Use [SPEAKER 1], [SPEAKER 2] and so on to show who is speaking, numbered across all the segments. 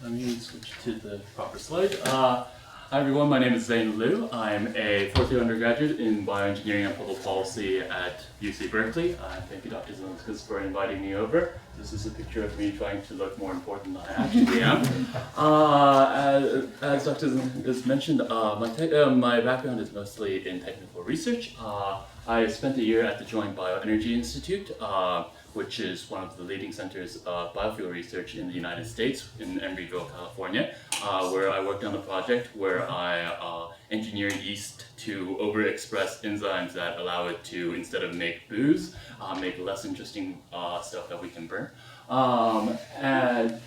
[SPEAKER 1] Let me switch to the proper slide. Hi everyone, my name is Zane Liu. I'm a fourth-year undergraduate in bioengineering and public policy at UC Berkeley. Thank you, Dr. Zian, for inviting me over. This is a picture of me trying to look more important than I actually am. As Dr. Zian has mentioned, my background is mostly in technical research. I spent a year at the Joint Bioenergy Institute, which is one of the leading centers of biofuel research in the United States in Embryville, California, where I worked on a project where I engineered yeast to overexpress enzymes that allow it to, instead of make booze, make less interesting stuff that we can burn. And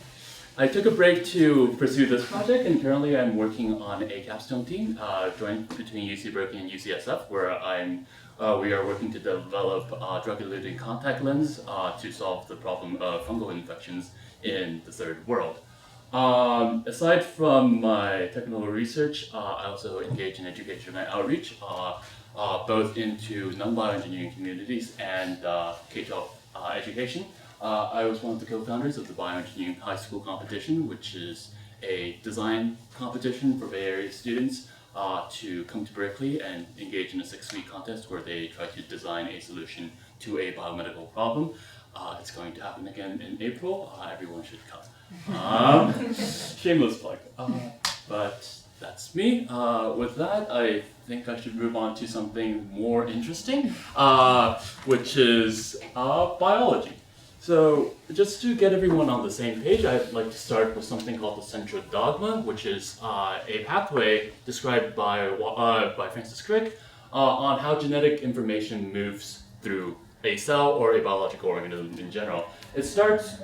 [SPEAKER 1] I took a break to pursue this project, and currently I'm working on a capstone team joint between UC Berkeley and UCSF, where we are working to develop drug-eluting contact lens to solve the problem of fungal infections in the third world. Aside from my technical research, I also engage in education and outreach, both into non-bioengineering communities and K-12 education. I was one of the co-founders of the Bioengineering High School Competition, which is a design competition for Bay Area students to come to Berkeley and engage in a 6-week contest where they try to design a solution to a biomedical problem. It's going to happen again in April. Everyone should come. Shameless plug. But that's me. With that, I think I should move on to something more interesting, which is biology. So just to get everyone on the same page, I'd like to start with something called the central dogma, which is a pathway described by Francis Crick on how genetic information moves through a cell or a biological organism in general. It starts,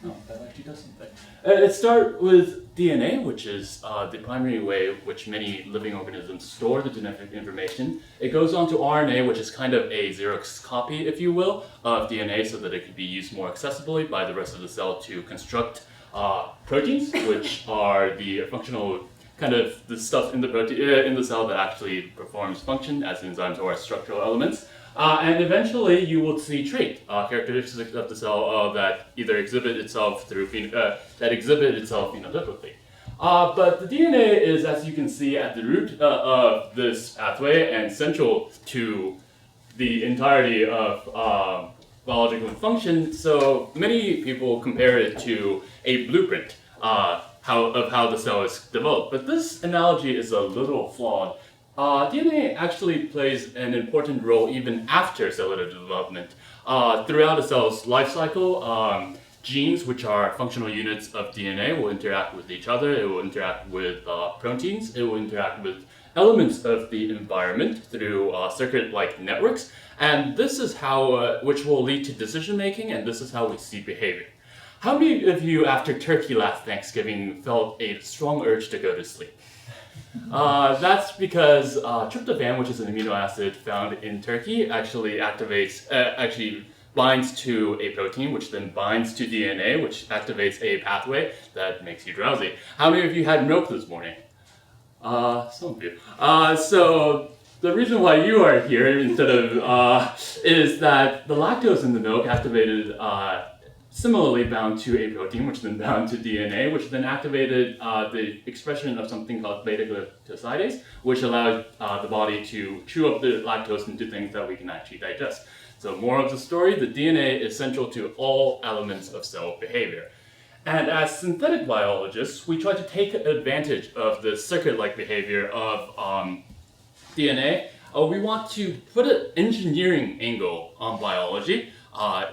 [SPEAKER 1] that actually does something. It starts with DNA, which is the primary way which many living organisms store the genetic information. It goes on to RNA, which is kind of a Xerox copy, if you will, of DNA, so that it could be used more accessibly by the rest of the cell to construct proteins, which are the functional kind of the stuff in the protein in the cell that actually performs function as enzymes or as structural elements. And eventually, you will see trait characteristics of the cell that either exhibit itself through phenotypically. But the DNA is, as you can see, at the root of this pathway and central to the entirety of biological function. So many people compare it to a blueprint of how the cell is developed. But this analogy is a little flawed. DNA actually plays an important role even after cellular development. Throughout a cell's life cycle, genes, which are functional units of DNA, will interact with each other. It will interact with proteins. It will interact with elements of the environment through circuit-like networks. And this is how, which will lead to decision-making, and this is how we see behavior. How many of you, after turkey last Thanksgiving, felt a strong urge to go to sleep? That's because tryptophan, which is an amino acid found in turkey, actually binds to a protein, which then binds to DNA, which activates a pathway that makes you drowsy. How many of you had milk this morning? Some of you. So the reason why you are here instead of is that the lactose in the milk activated similarly bound to a protein, which then bound to DNA, which then activated the expression of something called beta-glucosidase, which allowed the body to chew up the lactose into things that we can actually digest. So more of the story, the DNA is central to all elements of cell behavior. And as synthetic biologists, we try to take advantage of the circuit-like behavior of DNA. We want to put an engineering angle on biology.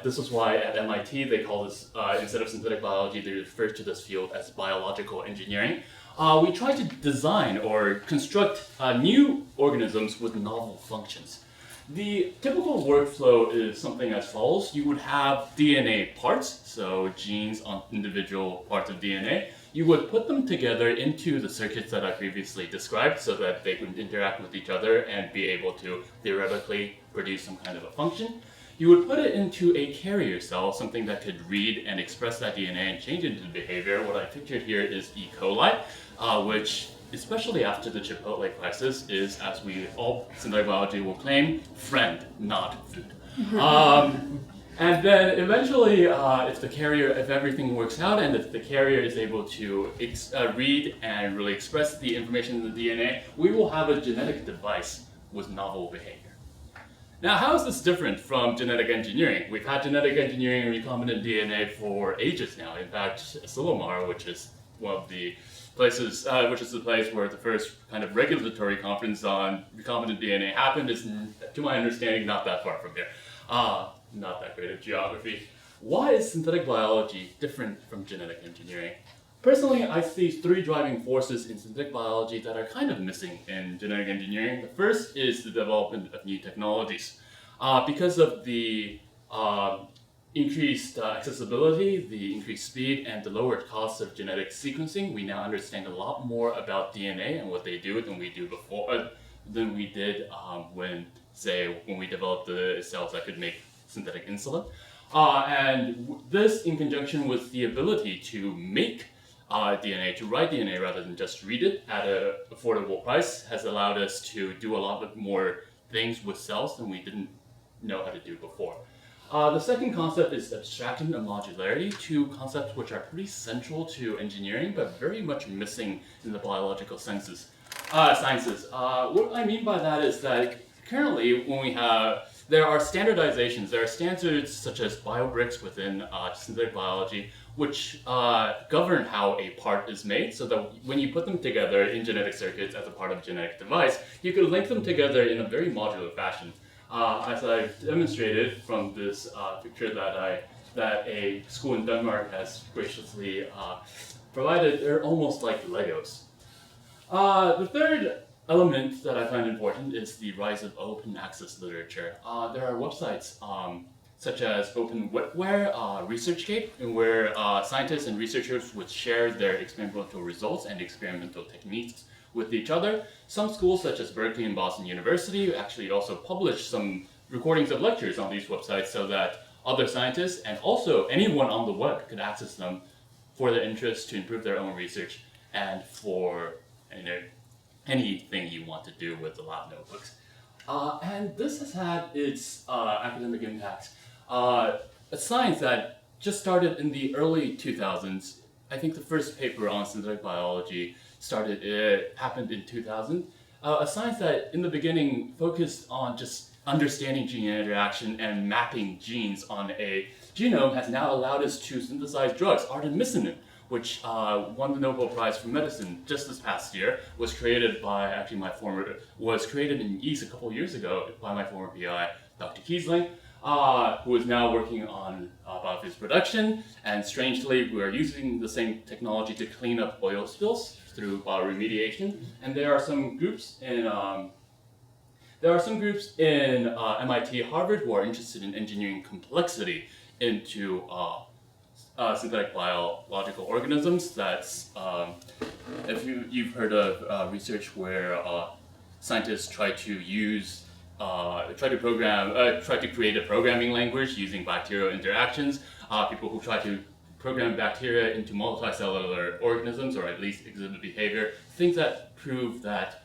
[SPEAKER 1] This is why at MIT they call this, instead of synthetic biology, they refer to this field as biological engineering. We try to design or construct new organisms with novel functions. The typical workflow is something as follows. You would have DNA parts, so genes on individual parts of DNA. You would put them together into the circuits that I previously described so that they could interact with each other and be able to theoretically produce some kind of a function. You would put it into a carrier cell, something that could read and express that DNA and change it into behavior. What I pictured here is E. coli, which, especially after the Chipotle crisis, is, as we all synthetic biology will claim, friend, not food. And then eventually, if everything works out and if the carrier is able to read and really express the information in the DNA, we will have a genetic device with novel behavior. Now, how is this different from genetic engineering? We've had genetic engineering and recombinant DNA for ages now. In fact, Silomar, which is one of the places, which is the place where the first kind of regulatory conference on recombinant DNA happened, is, to my understanding, not that far from here. Not that great at geography. Why is synthetic biology different from genetic engineering? Personally, I see three driving forces in synthetic biology that are kind of missing in genetic engineering. The first is the development of new technologies. Because of the increased accessibility, the increased speed, and the lowered cost of genetic sequencing, we now understand a lot more about DNA and what they do than we did when we developed the cells that could make synthetic insulin. This, in conjunction with the ability to make DNA, to write DNA rather than just read it at an affordable price, has allowed us to do a lot more things with cells than we didn't know how to do before. The second concept is abstraction and modularity, two concepts which are pretty central to engineering but very much missing in the biological sciences. What I mean by that is that currently there are standardizations, there are standards such as biobricks within synthetic biology which govern how a part is made, so that when you put them together in genetic circuits as a part of a genetic device, you could link them together in a very modular fashion. As I've demonstrated from this picture that a school in Denmark has graciously provided, they're almost like Legos. The third element that I find important is the rise of open access literature. There are websites such as Open Wetware, ResearchGate, where scientists and researchers would share their experimental results and experimental techniques with each other. Some schools, such as Berkeley and Boston University, actually also publish some recordings of lectures on these websites so that other scientists and also anyone on the web could access them for their interest to improve their own research and for anything you want to do with the lab notebooks. And this has had its academic impact. A science that just started in the early 2000s. I think the first paper on synthetic biology happened in 2000. A science that in the beginning focused on just understanding gene interaction and mapping genes on a genome has now allowed us to synthesize drugs. Artemisinin, which won the Nobel Prize for Medicine just this past year, was created in yeast a couple years ago by my former PI, Dr. Kiesling, who is now working on biofuels production. And strangely, we are using the same technology to clean up oil spills through bioremediation. And there are some groups in MIT, Harvard, who are interested in engineering complexity into synthetic biological organisms. That's if you've heard of research where scientists try to create a programming language using bacterial interactions. People who try to program bacteria into multicellular organisms, or at least exhibit behavior. Things that prove that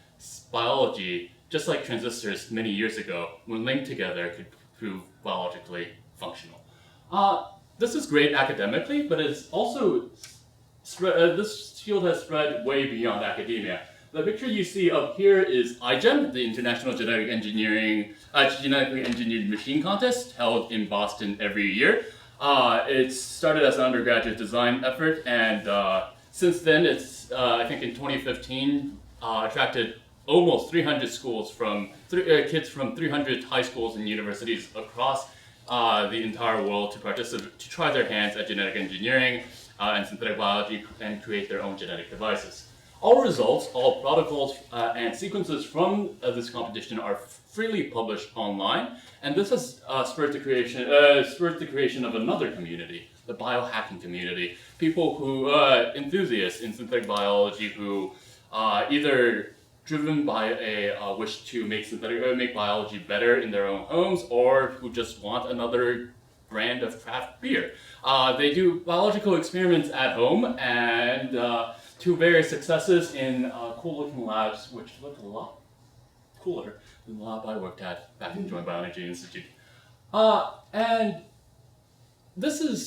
[SPEAKER 1] biology, just like transistors many years ago, when linked together, could prove biologically functional. This is great academically, but it's also this field has spread way beyond academia. The picture you see up here is iGEM, the International Genetically Engineered Machine Contest, held in Boston every year. It started as an undergraduate design effort, and since then, it's I think in 2015 attracted almost 300 schools kids from 300 high schools and universities across the entire world to try their hands at genetic engineering and synthetic biology and create their own genetic devices. All results, all protocols and sequences from this competition are freely published online, and this has spurred the creation of another community, the biohacking community. People who enthusiasts in synthetic biology who either driven by a wish to make biology better in their own homes, or who just want another brand of craft beer. They do biological experiments at home, and to various successes in cool-looking labs, which look a lot cooler than the lab I worked at back in the Joint Bioenergy Institute. And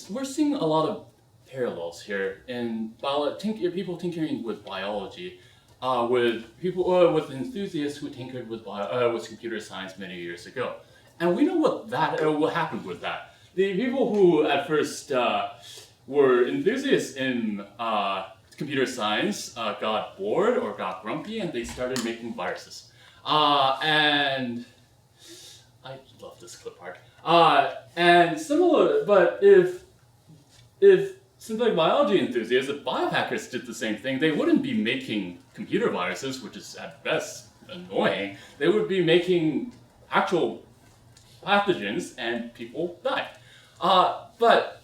[SPEAKER 1] we're seeing a lot of parallels here in people tinkering with biology, with people with enthusiasts who tinkered with with computer science many years ago, and we know what happened with that. The people who at first were enthusiasts in computer science got bored or got grumpy, and they started making viruses. And I love this clip art. And similar, but if synthetic biology enthusiasts, if biohackers did the same thing, they wouldn't be making computer viruses, which is at best annoying. They would be making actual pathogens, and people die. But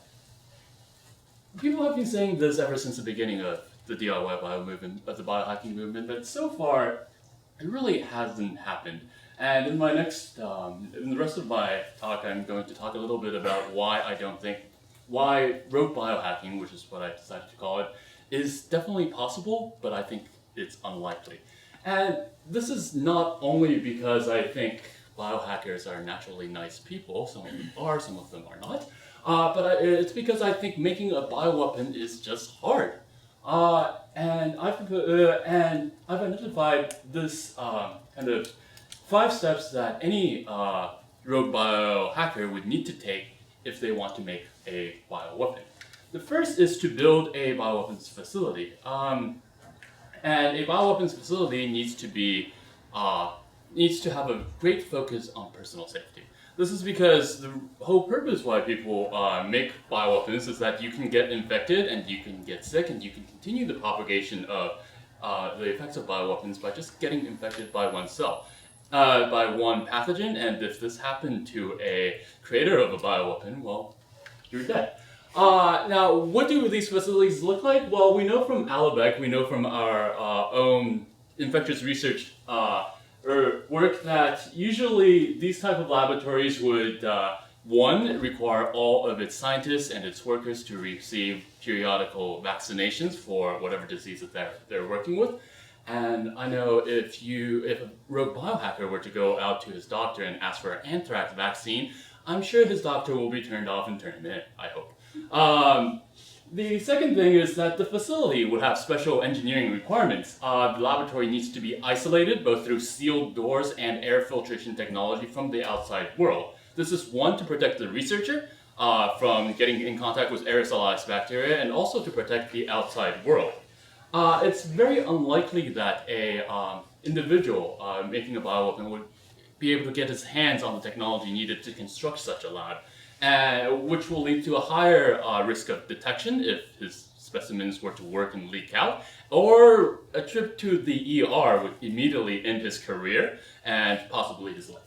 [SPEAKER 1] people have been saying this ever since the beginning of the DIY bio movement, of the biohacking movement, but so far it really hasn't happened. And in my next, in the rest of my talk, I'm going to talk a little bit about why rogue biohacking, which is what I decided to call it, is definitely possible, but I think it's unlikely. And this is not only because I think biohackers are naturally nice people, some of them are, some of them are not, but it's because I think making a bioweapon is just hard. And I've identified this kind of 5 steps that any rogue biohacker would need to take if they want to make a bioweapon. The first is to build a bioweapons facility. And a bioweapons facility needs to have a great focus on personal safety. This is because the whole purpose why people make bioweapons is that you can get infected and you can get sick and you can continue the propagation of the effects of bioweapons by just getting infected by oneself. By one pathogen, and if this happened to a creator of a bioweapon, well, you're dead. Now, what do these facilities look like? Well, we know from Alabec, we know from our own infectious research work that usually these type of laboratories would, one, require all of its scientists and its workers to receive periodical vaccinations for whatever disease that they're working with. And I know if a rogue biohacker were to go out to his doctor and ask for an anthrax vaccine, I'm sure his doctor will be turned off and turn him in, I hope. The second thing is that the facility would have special engineering requirements. The laboratory needs to be isolated both through sealed doors and air filtration technology from the outside world. This is one, to protect the researcher from getting in contact with aerosolized bacteria, and also to protect the outside world. It's very unlikely that a individual making a bioweapon would be able to get his hands on the technology needed to construct such a lab, which will lead to a higher risk of detection if his specimens were to work and leak out, or a trip to the ER would immediately end his career and possibly his life.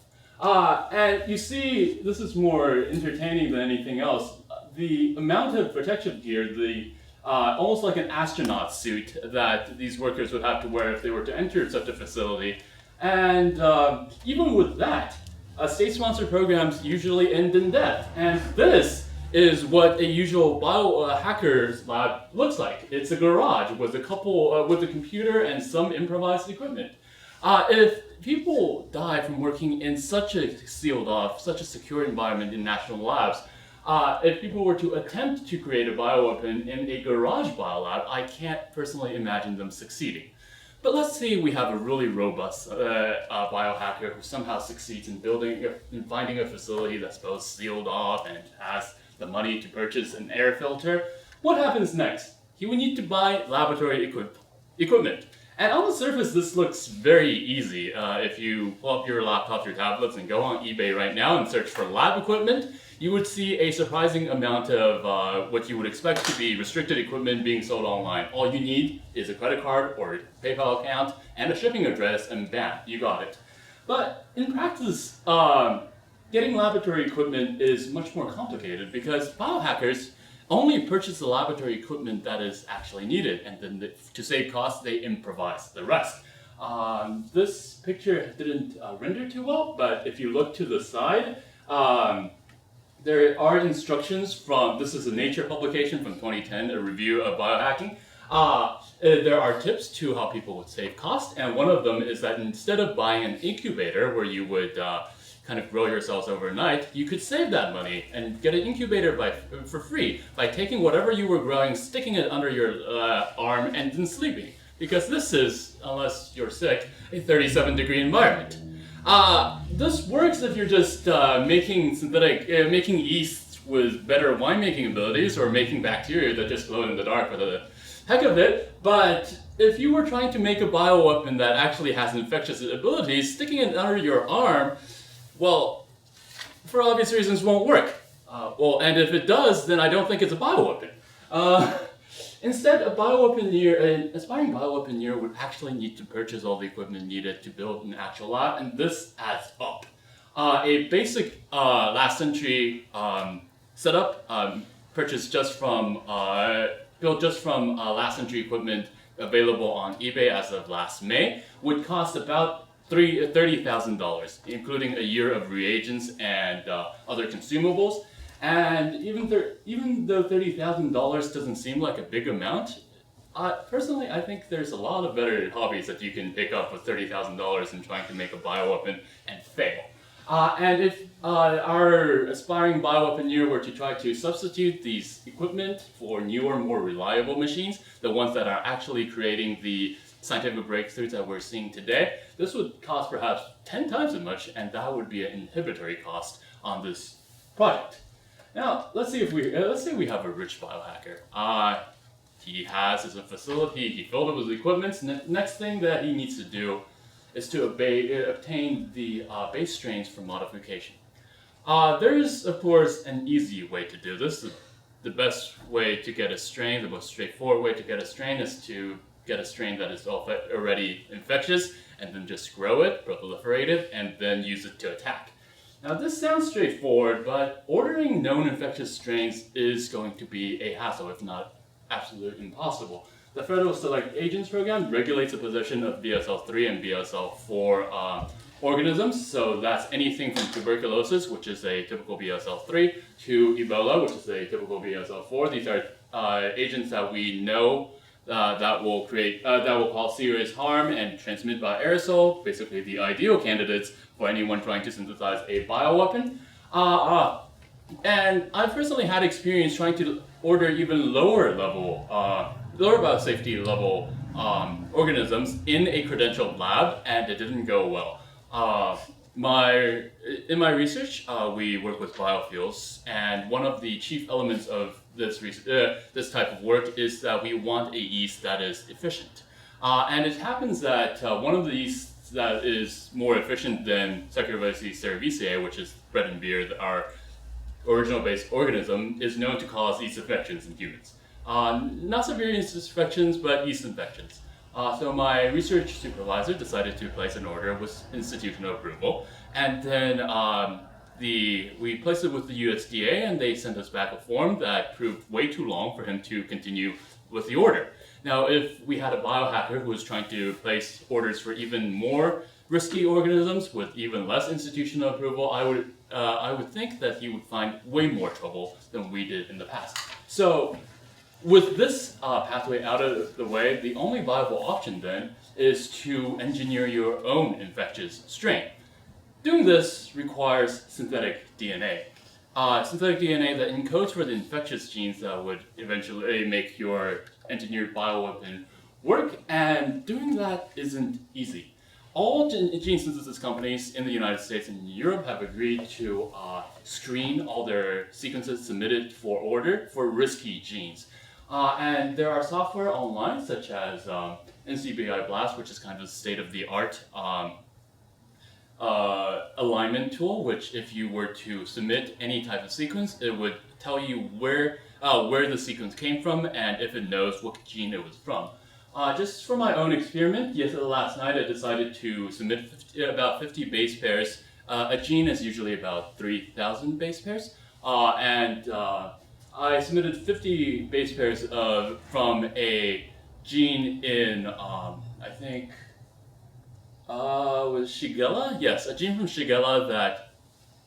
[SPEAKER 1] And you see, this is more entertaining than anything else. The amount of protection gear, almost like an astronaut suit that these workers would have to wear if they were to enter such a facility. And even with that, state-sponsored programs usually end in death. And this is what a usual biohacker's lab looks like. It's a garage with with a computer and some improvised equipment. If people die from working in such a sealed off, such a secure environment in national labs, if people were to attempt to create a bioweapon in a garage biolab, I can't personally imagine them succeeding. But let's say we have a really robust biohacker who somehow succeeds in finding a facility that's both sealed off and has the money to purchase an air filter. What happens next? He would need to buy laboratory equipment. And on the surface, this looks very easy. If you pull up your laptops, your tablets, and go on eBay right now and search for lab equipment, you would see a surprising amount of what you would expect to be restricted equipment being sold online. All you need is a credit card or a PayPal account and a shipping address, and bam, you got it. But in practice, getting laboratory equipment is much more complicated because biohackers only purchase the laboratory equipment that is actually needed, and then to save costs, they improvise the rest. This picture didn't render too well, but if you look to the side, there are instructions from, this is a Nature publication from 2010, a review of biohacking. There are tips to how people would save cost, and one of them is that instead of buying an incubator where you would kind of grow your cells overnight, you could save that money and get an incubator for free by taking whatever you were growing, sticking it under your arm, and then sleeping. Because this is, unless you're sick, a 37-degree environment. This works if you're just making yeast with better winemaking abilities or making bacteria that just glow in the dark for the heck of it. But if you were trying to make a bioweapon that actually has infectious abilities, sticking it under your arm, well, for obvious reasons, won't work. And if it does, then I don't think it's a bioweapon. Instead, an aspiring bioweaponeer would actually need to purchase all the equipment needed to build an actual lab, and this adds up. A basic last century setup purchased built just from last century equipment available on eBay as of last May would cost about $30,000, including a year of reagents and other consumables. And even though $30,000 doesn't seem like a big amount, personally, I think there's a lot of better hobbies that you can pick up with $30,000 in trying to make a bioweapon and fail. And if our aspiring bioweaponeer were to try to substitute these equipment for newer, more reliable machines, the ones that are actually creating the scientific breakthroughs that we're seeing today, this would cost perhaps 10 times as much, and that would be an inhibitory cost on this project. Now, let's say we have a rich biohacker. He has his facility, he filled it with equipment. Next thing that he needs to do is to obtain the base strains for modification. There is, of course, an easy way to do this. The best way to get a strain, the most straightforward way to get a strain is to get a strain that is already infectious and then just grow it, proliferate it, and then use it to attack. Now this sounds straightforward, but ordering known infectious strains is going to be a hassle, if not absolutely impossible. The Federal Select Agents Program regulates the possession of BSL-3 and BSL-4 organisms, so that's anything from tuberculosis, which is a typical BSL-3, to Ebola, which is a typical BSL-4. These are agents that we know that will cause serious harm and transmit by aerosol, basically the ideal candidates for anyone trying to synthesize a bioweapon. And I've personally had experience trying to order even lower biosafety level organisms in a credentialed lab, and it didn't go well. In my research, we work with biofuels, and one of the chief elements of this type of work is that we want a yeast that is efficient. And it happens that one of the yeasts that is more efficient than Saccharomyces cerevisiae, which is bread and beer, our original base organism, is known to cause yeast infections in humans. Not severe yeast infections, but yeast infections. So my research supervisor decided to place an order with institutional approval, and then we placed it with the USDA, and they sent us back a form that proved way too long for him to continue with the order. Now, if we had a biohacker who was trying to place orders for even more risky organisms with even less institutional approval, I would think that he would find way more trouble than we did in the past. So, with this pathway out of the way, the only viable option then is to engineer your own infectious strain. Doing this requires synthetic DNA. Synthetic DNA that encodes for the infectious genes that would eventually make your engineered bioweapon work, and doing that isn't easy. All gene synthesis companies in the United States and Europe have agreed to screen all their sequences submitted for order for risky genes. And there are software online such as NCBI Blast, which is kind of the state-of-the-art alignment tool, which if you were to submit any type of sequence, it would tell you where the sequence came from and if it knows what gene it was from. Just for my own experiment, last night I decided to submit about 50 base pairs. A gene is usually about 3,000 base pairs, and I submitted 50 base pairs from a gene in, I think, was Shigella? Yes, a gene from Shigella that,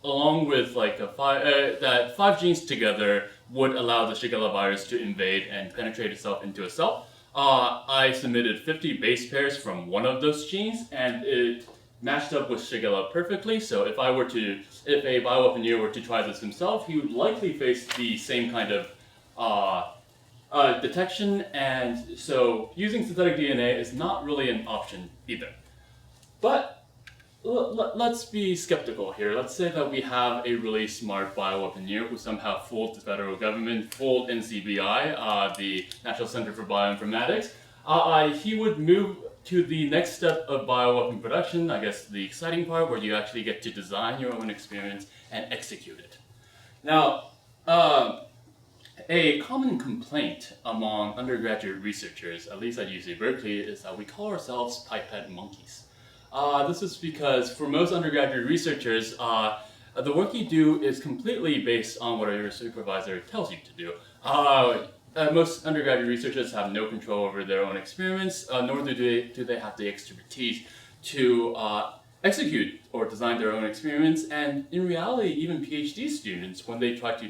[SPEAKER 1] along with like five genes together would allow the Shigella virus to invade and penetrate itself into a cell. I submitted 50 base pairs from one of those genes, and it matched up with Shigella perfectly. So if a bioengineer were to try this himself, he would likely face the same kind of detection, and so using synthetic DNA is not really an option either. But let's be skeptical here. Let's say that we have a really smart bioengineer who somehow fooled the federal government, fooled NCBI, the National Center for Bioinformatics. He would move to the next step of bioweapon production, I guess the exciting part where you actually get to design your own experiments and execute it. Now, a common complaint among undergraduate researchers, at least at UC Berkeley, is that we call ourselves pipette monkeys. This is because for most undergraduate researchers, the work you do is completely based on what your supervisor tells you to do. Most undergraduate researchers have no control over their own experiments, nor do they have the expertise to execute or design their own experiments. And in reality, even PhD students, when they try to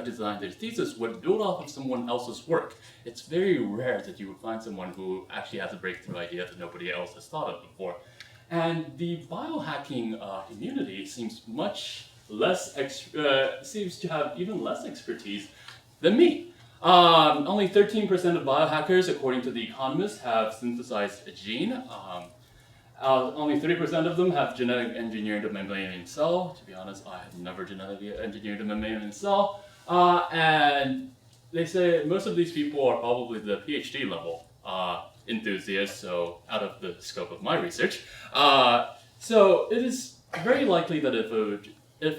[SPEAKER 1] design their thesis, would build off of someone else's work. It's very rare that you would find someone who actually has a breakthrough idea that nobody else has thought of before. And the biohacking community seems seems to have even less expertise than me. Only 13% of biohackers, according to The Economist, have synthesized a gene. Only 30% of them have genetic engineered a mammalian cell. To be honest, I have never genetically engineered a mammalian cell. And they say most of these people are probably the PhD level enthusiasts, so out of the scope of my research. So it is very likely that if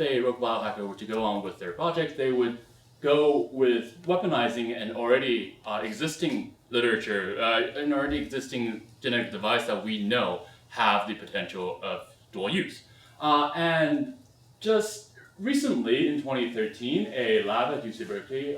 [SPEAKER 1] a rogue biohacker were to go on with their project, they would go with weaponizing an already existing literature, an already existing genetic device that we know have the potential of dual use. And just recently, in 2013, a lab at UC Berkeley,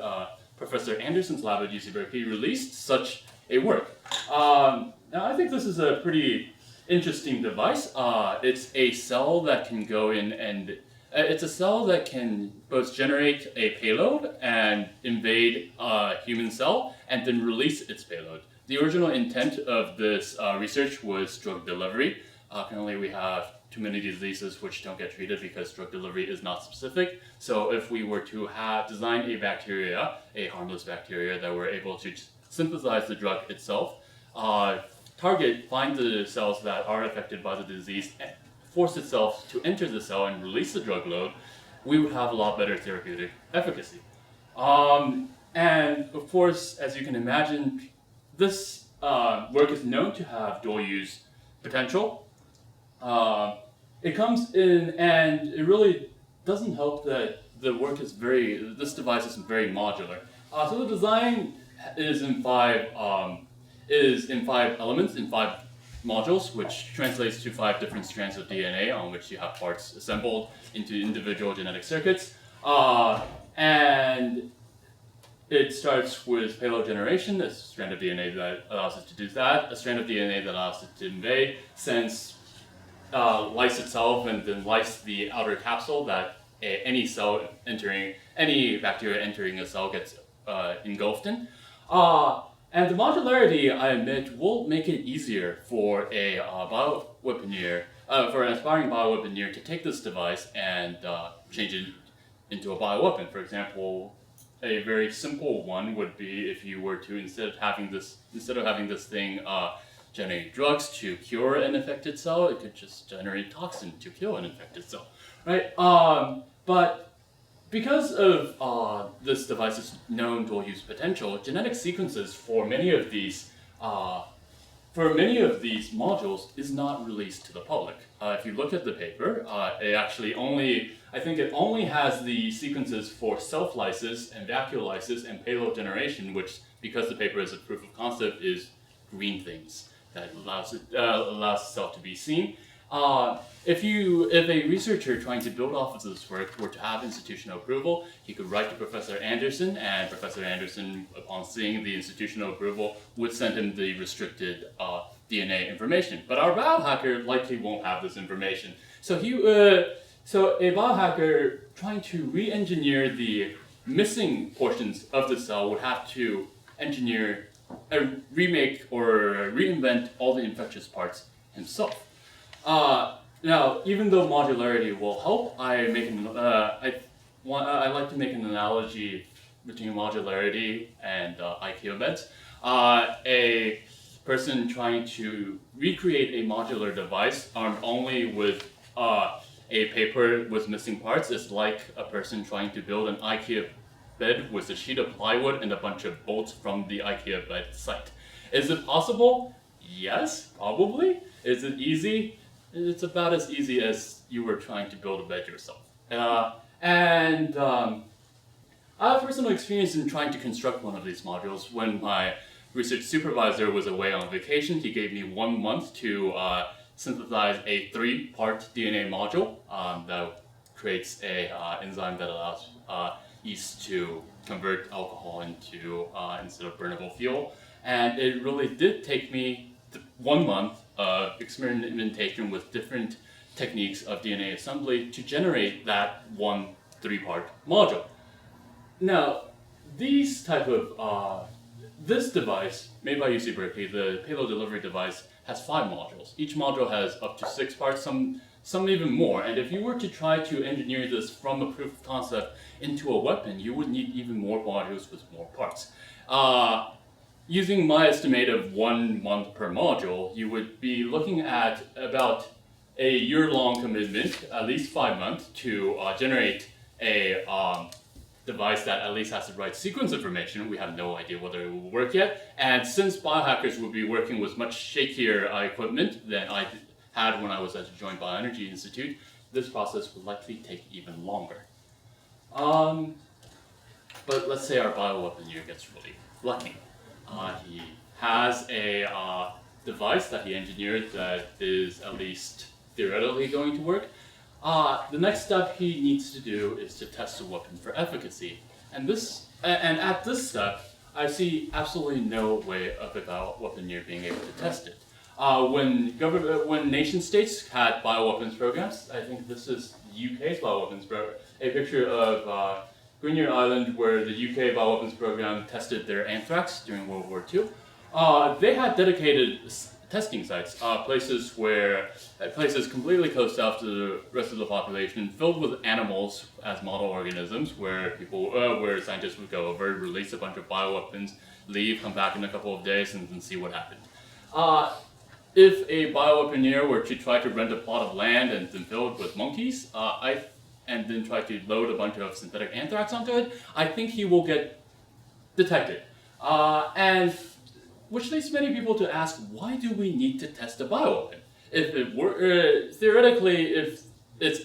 [SPEAKER 1] Professor Anderson's lab at UC Berkeley, released such a work. Now, I think this is a pretty interesting device. It's a cell that can go in and it's a cell that can both generate a payload and invade a human cell and then release its payload. The original intent of this research was drug delivery. Currently we have too many diseases which don't get treated because drug delivery is not specific. So if we were to design a bacteria, a harmless bacteria that were able to synthesize the drug itself, find the cells that are affected by the disease, force itself to enter the cell and release the drug load, we would have a lot better therapeutic efficacy. And of course, as you can imagine, this work is known to have dual use potential. It comes in, and it really doesn't help that this device is very modular. So the design is in five elements, in 5 modules, which translates to 5 different strands of DNA on which you have parts assembled into individual genetic circuits. And it starts with payload generation, a strand of DNA that allows it to do that, a strand of DNA that allows it to invade, lyse itself, and then lyse the outer capsule that any bacteria entering a cell gets engulfed in. And the modularity, I admit, will make it easier for a bioweaponeer, for an aspiring bioweaponeer to take this device and change it into a bioweapon. For example, a very simple one would be if you were to instead of having this thing generate drugs to cure an infected cell, it could just generate toxin to kill an infected cell, right? But because of this device's known dual-use potential, genetic sequences for many of these modules is not released to the public. If you look at the paper, I think it only has the sequences for self-lysis and vacuolysis and payload generation, which, because the paper is a proof of concept, is green things that allows the cell to be seen. If a researcher trying to build off of this work were to have institutional approval, he could write to Professor Anderson, and Professor Anderson, upon seeing the institutional approval, would send him the restricted DNA information. But our biohacker likely won't have this information. So a biohacker trying to re-engineer the missing portions of the cell would have to engineer remake or reinvent all the infectious parts himself. Now, even though modularity will help, I like to make an analogy between modularity and IKEA beds. A person trying to recreate a modular device armed only with a paper with missing parts is like a person trying to build an IKEA bed with a sheet of plywood and a bunch of bolts from the IKEA bed site. Is it possible? Yes, probably. Is it easy? It's about as easy as you were trying to build a bed yourself. I have personal experience in trying to construct one of these modules. When my research supervisor was away on vacation, he gave me 1 month to synthesize a 3-part DNA module that creates a enzyme that allows yeast to convert alcohol into instead of burnable fuel. And it really did take me 1 month of experimentation with different techniques of DNA assembly to generate that 1 3-part module. Now, these type of this device made by UC Berkeley, the payload delivery device, has 5 modules. Each module has up to 6 parts, some even more. And if you were to try to engineer this from a proof of concept into a weapon, you would need even more modules with more parts. Using my estimate of 1 month per module, you would be looking at about a year-long commitment, at least 5 months, to generate a device that at least has the right sequence information. We have no idea whether it will work yet. And since biohackers will be working with much shakier equipment than I had when I was at the Joint Bioenergy Institute, this process would likely take even longer. But let's say our bioweapon gets really lucky. He has a device that he engineered that is at least theoretically going to work. The next step he needs to do is to test the weapon for efficacy. And at this step, I see absolutely no way of a bioweaponeer being able to test it. When nation states had bioweapons programs, I think this is the UK's bioweapons program, a picture of Greenyer Island where the UK bioweapons program tested their anthrax during World War II. They had dedicated testing sites, places completely closed off to the rest of the population, filled with animals as model organisms, where scientists would go over, release a bunch of bioweapons, leave, come back in a couple of days, and then see what happened. If a bioweaponeer were to try to rent a plot of land and then fill it with monkeys, and then try to load a bunch of synthetic anthrax onto it, I think he will get detected. And which leads many people to ask, why do we need to test a bioweapon? If it were theoretically, if it's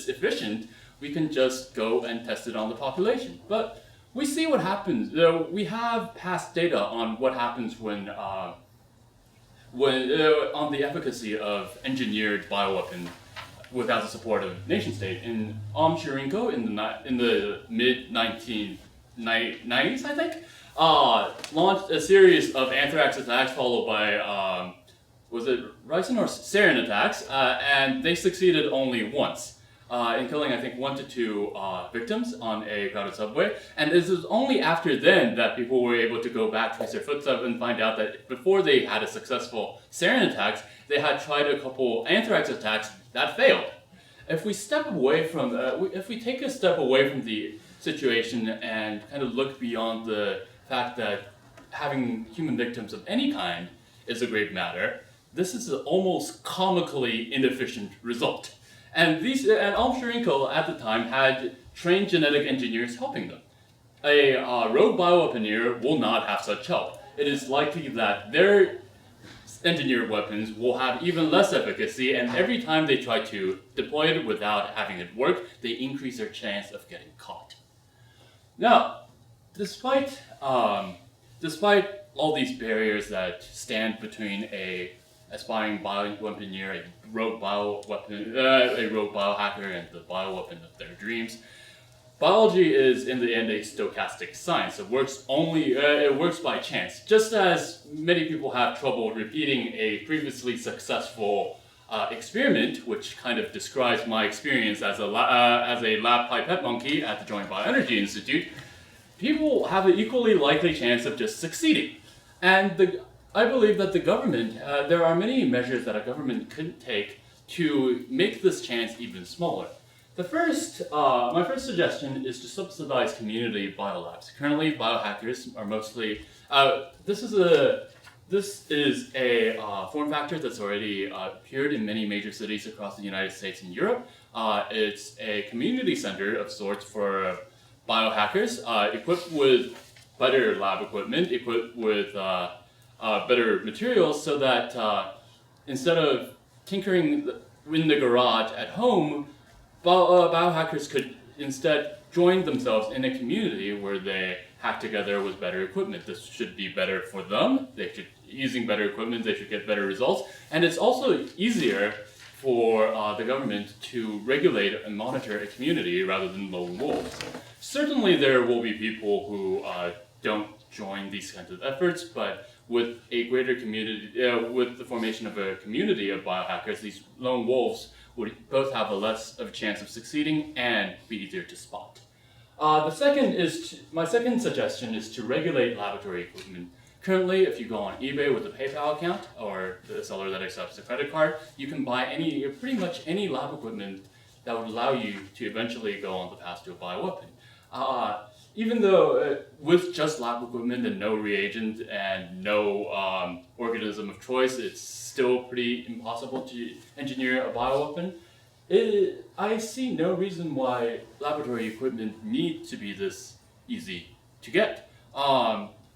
[SPEAKER 1] efficient, we can just go and test it on the population. But we see what happens. We have past data on what happens when on the efficacy of engineered bioweapon without the support of nation state. In Shirinko in the mid-1990s, I think, launched a series of anthrax attacks followed by, was it ricin or sarin attacks, and they succeeded only once in killing, I think, 1 to 2 victims on a crowded subway. And it was only after then that people were able to go back, trace their footsteps, and find out that before they had a successful sarin attacks, they had tried a couple anthrax attacks that failed. If we step away from, if we take a step away from the situation and kind of look beyond the fact that having human victims of any kind is a great matter, this is an almost comically inefficient result. And Shirinko at the time had trained genetic engineers helping them. A rogue bioweaponeer will not have such help. It is likely that their engineered weapons will have even less efficacy, and every time they try to deploy it without having it work, they increase their chance of getting caught. Now, despite all these barriers that stand between a aspiring bioweaponeer, a rogue biohacker, and the bioweapon of their dreams, biology is in the end a stochastic science. It works by chance. Just as many people have trouble repeating a previously successful experiment, which kind of describes my experience as a lab pipette monkey at the Joint Bioenergy Institute. people have an equally likely chance of just succeeding. And I believe that the government, there are many measures that a government could take to make this chance even smaller. My first suggestion is to subsidize community biolabs. Currently, biohackers are mostly, this is a form factor that's already appeared in many major cities across the United States and Europe. It's a community center of sorts for biohackers, equipped with better lab equipment, equipped with better materials, so that instead of tinkering in the garage at home, biohackers could instead join themselves in a community where they hack together with better equipment. This should be better for them. Using better equipment, they should get better results. And it's also easier for the government to regulate and monitor a community rather than lone wolves. Certainly there will be people who don't join these kinds of efforts, but with a greater community, with the formation of a community of biohackers, these lone wolves would both have less of a chance of succeeding and be easier to spot. My second suggestion is to regulate laboratory equipment. Currently, if you go on eBay with a PayPal account or the seller that accepts a credit card, you can buy pretty much any lab equipment that would allow you to eventually go on the path to a bioweapon. Even though with just lab equipment and no reagent and no organism of choice, it's still pretty impossible to engineer a bioweapon. I see no reason why laboratory equipment needs to be this easy to get.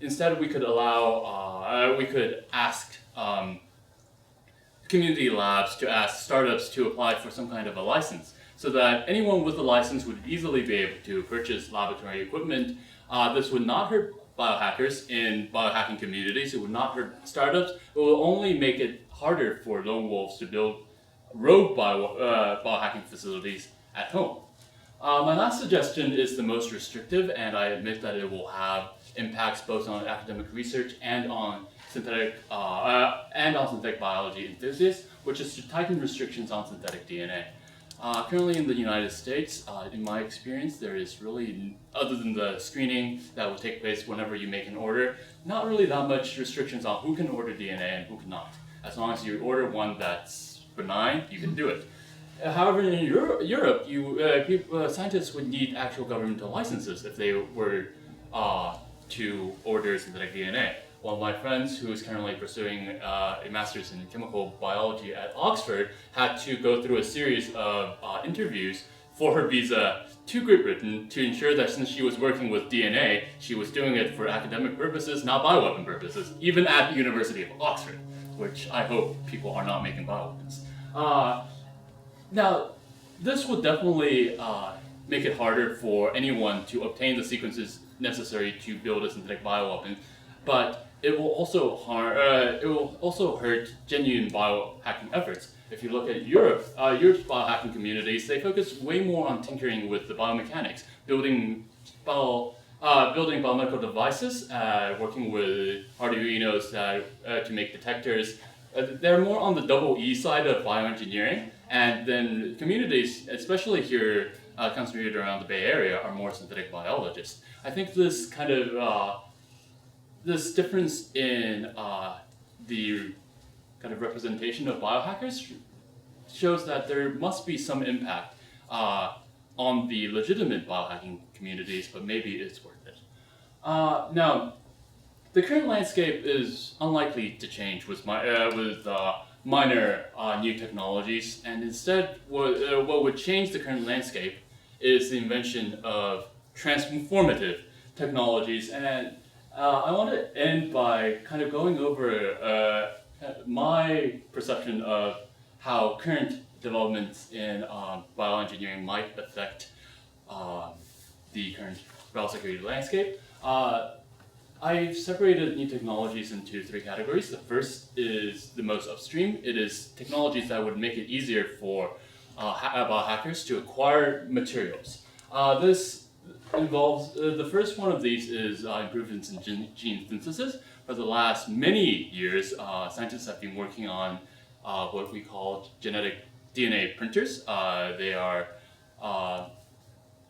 [SPEAKER 1] Instead, we could ask community labs to ask startups to apply for some kind of a license, so that anyone with a license would easily be able to purchase laboratory equipment. This would not hurt biohackers in biohacking communities. It would not hurt startups. It will only make it harder for lone wolves to build rogue biohacking facilities at home. My last suggestion is the most restrictive, and I admit that it will have impacts both on academic research and on synthetic biology enthusiasts, which is to tighten restrictions on synthetic DNA. Currently in the United States, in my experience, there is really, other than the screening that will take place whenever you make an order, not really that much restrictions on who can order DNA and who cannot. As long as you order one that's benign, you can do it. However, in Europe, scientists would need actual governmental licenses if they were to order synthetic DNA. One of my friends, who is currently pursuing a master's in chemical biology at Oxford, had to go through a series of interviews for her visa to Great Britain to ensure that since she was working with DNA, she was doing it for academic purposes, not bioweapon purposes, even at the University of Oxford, which I hope people are not making bioweapons. Now, this would definitely make it harder for anyone to obtain the sequences necessary to build a synthetic bioweapon, but it will also hurt genuine biohacking efforts. If you look at Europe's biohacking communities, they focus way more on tinkering with the biomechanics, building biomedical devices, working with Arduinos to make detectors. They're more on the double E side of bioengineering, and then communities, especially here concentrated around the Bay Area, are more synthetic biologists. I think this kind of this difference in the kind of representation of biohackers shows that there must be some impact on the legitimate biohacking communities, but maybe it's worth it. Now, the current landscape is unlikely to change with minor new technologies, and instead what would change the current landscape is the invention of transformative technologies. And I want to end by kind of going over my perception of how current developments in bioengineering might affect the current biosecurity landscape. I've separated new technologies into three categories. The first is the most upstream. It is technologies that would make it easier for biohackers to acquire materials. This involves, the first one of these is improvements in gene synthesis. For the last many years, scientists have been working on what we call genetic DNA printers. They are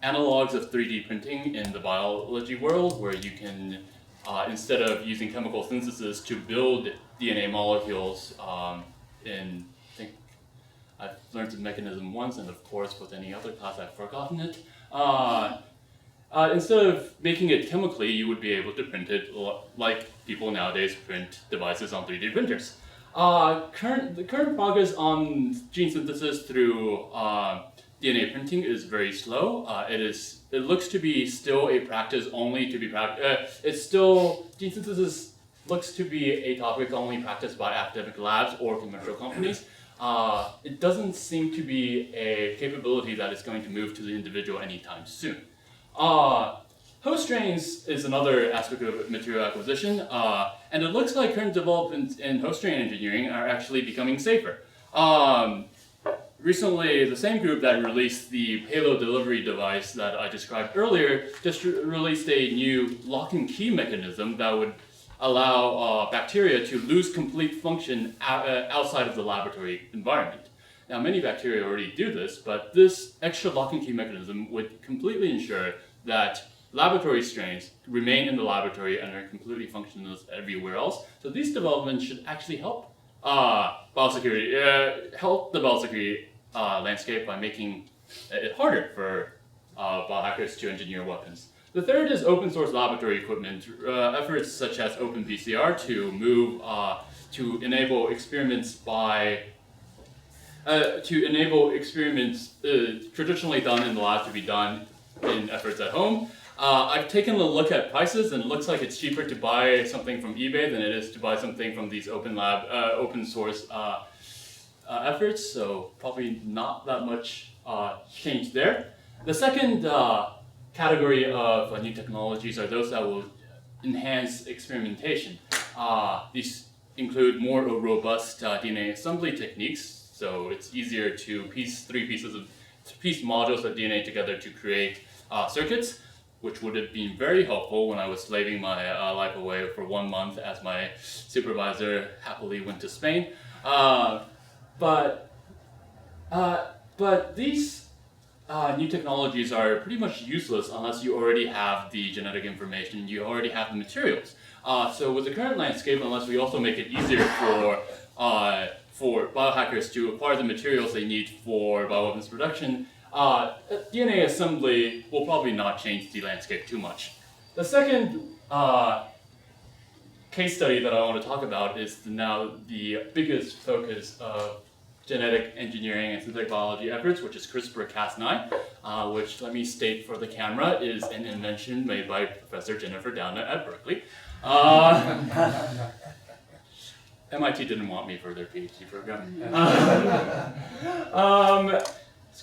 [SPEAKER 1] analogs of 3D printing in the biology world, where you can, instead of using chemical synthesis to build DNA molecules in, I think I've learned the mechanism once, and of course with any other class I've forgotten it. Instead of making it chemically, you would be able to print it like people nowadays print devices on 3D printers. The current progress on gene synthesis through DNA printing is very slow. It looks to be still a practice only to be gene synthesis looks to be a topic only practiced by academic labs or commercial companies. It doesn't seem to be a capability that is going to move to the individual anytime soon. Host strains is another aspect of material acquisition, and it looks like current developments in host strain engineering are actually becoming safer. Recently, the same group that released the payload delivery device that I described earlier just released a new lock and key mechanism that would allow bacteria to lose complete function outside of the laboratory environment. Now, many bacteria already do this, but this extra lock and key mechanism would completely ensure that laboratory strains remain in the laboratory and are completely functionless everywhere else. So these developments should actually help biosecurity, help the biosecurity landscape by making it harder for biohackers to engineer weapons. The third is open source laboratory equipment. Efforts such as OpenPCR to move to enable experiments traditionally done in the lab to be done in efforts at home. I've taken a look at prices, and it looks like it's cheaper to buy something from eBay than it is to buy something from these open source efforts. So probably not that much change there. The second category of new technologies are those that will enhance experimentation. These include more robust DNA assembly techniques, so it's easier to piece modules of DNA together to create circuits, which would have been very helpful when I was slaving my life away for 1 month as my supervisor happily went to Spain. But these new technologies are pretty much useless unless you already have the genetic information, you already have the materials. So with the current landscape, unless we also make it easier for biohackers to acquire the materials they need for bioweapons production, DNA assembly will probably not change the landscape too much. The second case study that I want to talk about is now the biggest focus of genetic engineering and synthetic biology efforts, which is CRISPR-Cas9, which, let me state for the camera, is an invention made by Professor Jennifer Doudna at Berkeley. MIT didn't want me for their PhD program.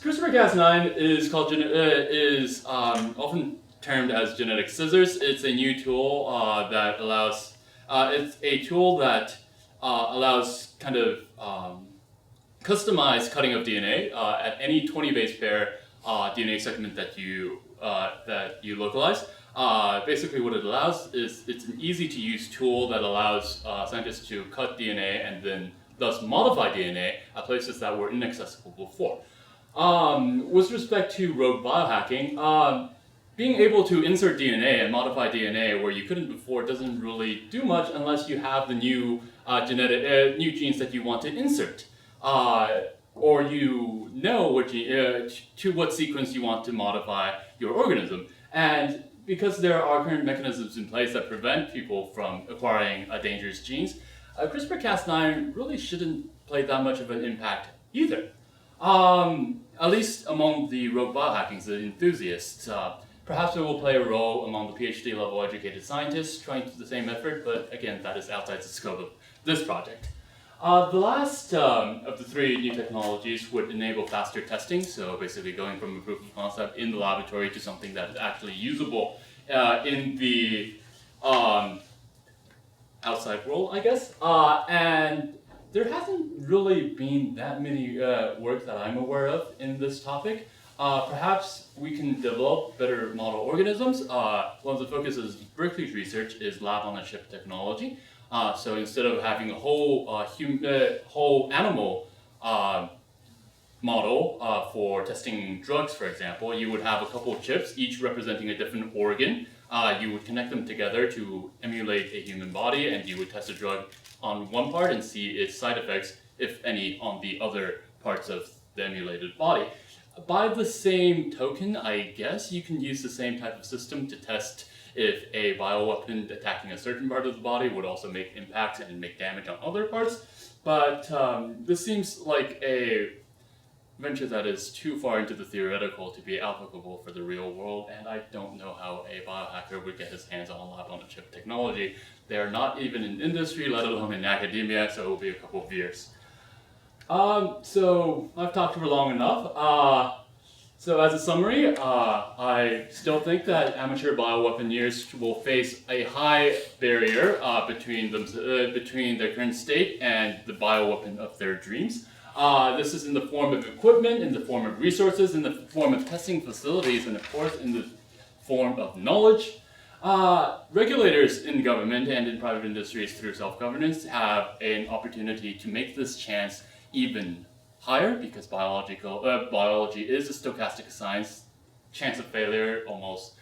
[SPEAKER 1] CRISPR-Cas9 is often termed as genetic scissors. It's a new tool that allows kind of customized cutting of DNA at any 20 base pair DNA segment that you localize. Basically what it allows is it's an easy to use tool that allows scientists to cut DNA and then thus modify DNA at places that were inaccessible before. With respect to rogue biohacking, being able to insert DNA and modify DNA where you couldn't before doesn't really do much unless you have the new new genes that you want to insert. Or you know to what sequence you want to modify your organism. And because there are current mechanisms in place that prevent people from acquiring dangerous genes, CRISPR-Cas9 really shouldn't play that much of an impact either. At least among the rogue biohacking enthusiasts. Perhaps it will play a role among the PhD level educated scientists trying to do the same effort, but again, that is outside the scope of this project. The last of the three new technologies would enable faster testing, so basically going from a proof of concept in the laboratory to something that is actually usable in the outside world, I guess. And there hasn't really been that many work that I'm aware of in this topic. Perhaps we can develop better model organisms. One of the focuses of Berkeley's research is lab-on-a-chip technology. So instead of having a whole animal model for testing drugs, for example, you would have a couple of chips, each representing a different organ. You would connect them together to emulate a human body, and you would test a drug on one part and see its side effects, if any, on the other parts of the emulated body. By the same token, I guess you can use the same type of system to test if a bioweapon attacking a certain part of the body would also make impact and make damage on other parts. But this seems like a venture that is too far into the theoretical to be applicable for the real world, and I don't know how a biohacker would get his hands on lab-on-a-chip technology. They are not even in industry, let alone in academia, so it will be a couple of years. So I've talked for long enough. So as a summary, I still think that amateur bioweaponeers will face a high barrier between their current state and the bioweapon of their dreams. This is in the form of equipment, in the form of resources, in the form of testing facilities, and of course in the form of knowledge. Regulators in government and in private industries through self-governance have an opportunity to make this chance even higher, because biology is a stochastic science. Chance of failure almost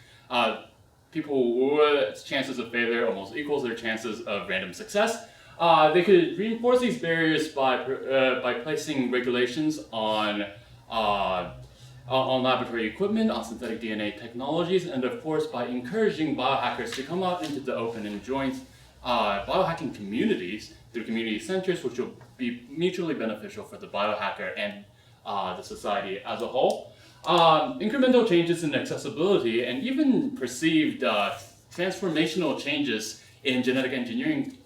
[SPEAKER 1] chances of failure almost equals their chances of random success. They could reinforce these barriers by placing regulations on laboratory equipment, on synthetic DNA technologies, and of course by encouraging biohackers to come out into the open and join biohacking communities through community centers, which will be mutually beneficial for the biohacker and the society as a whole. Incremental changes in accessibility and even perceived transformational changes in genetic engineering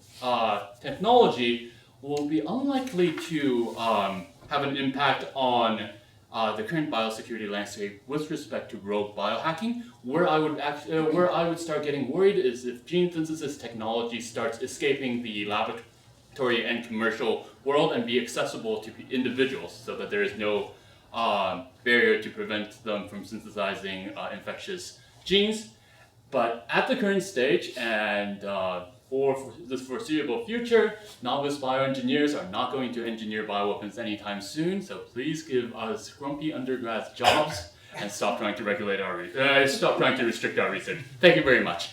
[SPEAKER 1] technology will be unlikely to have an impact on the current biosecurity landscape with respect to rogue biohacking. Where I would start getting worried is if gene synthesis technology starts escaping the laboratory and commercial world and be accessible to individuals, so that there is no barrier to prevent them from synthesizing infectious genes. But at the current stage and for the foreseeable future, novice bioengineers are not going to engineer bioweapons anytime soon, so please give us grumpy undergrads jobs and stop trying to restrict our research. Thank you very much.